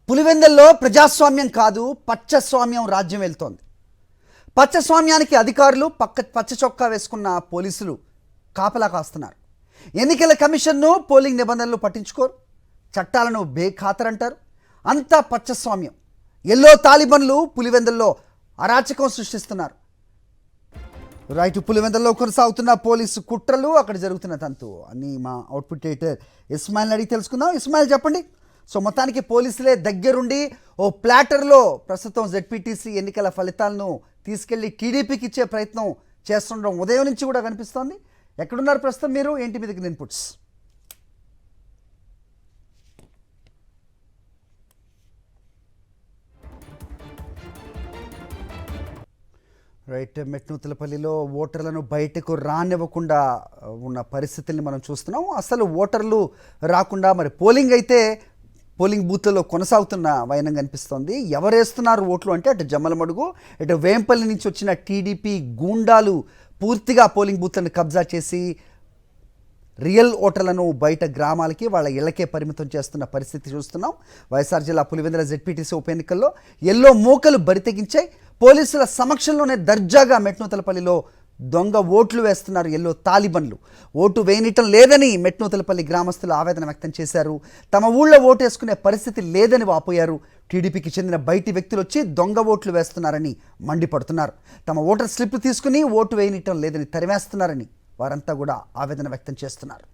పులివెందుల్లో ప్రజాస్వామ్యం కాదు పచ్చస్వామ్యం రాజ్యం వెళ్తోంది. పచ్చస్వామ్యానికి అధికారులు పచ్చ చొక్కా వేసుకున్న పోలీసులు కాపలా కాస్తున్నారు. ఎన్నికల కమిషన్ను పోలింగ్ నిబంధనలు పట్టించుకోరు, చట్టాలను బేఖాతరంటారు. అంతా పచ్చస్వామ్యం. ఎల్లో తాలిబన్లు పులివెందుల్లో అరాచకం సృష్టిస్తున్నారు. రైట్, పులివెందుల్లో కొనసాగుతున్న పోలీసు కుట్రలు, అక్కడ జరుగుతున్న తంతు అని మా అవుట్పుట్ ఎడిటర్ ఇస్మాయిల్ అడిగి తెలుసుకుందాం. ఇస్మాయిల్ చెప్పండి. సో మొత్తానికి పోలీసులే దగ్గరుండి ఓ ప్లాటర్లో ప్రస్తుతం జెడ్పీటీసీ ఎన్నికల ఫలితాలను తీసుకెళ్లి టీడీపీకి ఇచ్చే ప్రయత్నం చేస్తుండడం ఉదయం నుంచి కూడా కనిపిస్తోంది. ఎక్కడున్నారు ప్రస్తుతం మీరు? ఏంటి మీ దగ్గర ఇన్పుట్స్? రైట్, మెట్నూతలపల్లిలో ఓటర్లను బయటకు రానివ్వకుండా ఉన్న పరిస్థితుల్ని మనం చూస్తున్నాం. అసలు ఓటర్లు రాకుండా మరి పోలింగ్ బూత్లలో కొనసాగుతున్న వైనం కనిపిస్తోంది. ఎవరు వేస్తున్నారు ఓట్లు అంటే అటు జమ్మలమడుగు, ఇటు వేంపల్లి నుంచి వచ్చిన టీడీపీ గూండాలు పూర్తిగా పోలింగ్ బూత్లను కబ్జా చేసి రియల్ ఓటర్లను బయట గ్రామాలకి వాళ్ళ ఇళ్లకే పరిమితం చేస్తున్న పరిస్థితి చూస్తున్నాం. వైఎస్ఆర్ జిల్లా పులివెందుల జెడ్పీటీసీ ఉప ఎన్నికల్లో ఎల్లో మూకలు బరితెగించాయి. పోలీసుల సమక్షంలోనే దర్జాగా మెట్నూతలపల్లిలో దొంగ ఓట్లు వేస్తున్నారు ఎల్లో తాలిబన్లు. ఓటు వేయనిటం లేదని మెట్నూతలపల్లి గ్రామస్తులు ఆవేదన వ్యక్తం చేశారు. తమ ఊళ్ళో ఓటు వేసుకునే పరిస్థితి లేదని వాపోయారు. టీడీపీకి చెందిన బయటి వ్యక్తులు వచ్చి దొంగ ఓట్లు వేస్తున్నారని మండిపడుతున్నారు. తమ ఓటర్ స్లిప్ తీసుకుని ఓటు వేయనిటం లేదని తరిమేస్తున్నారని వారంతా కూడా ఆవేదన వ్యక్తం చేస్తున్నారు.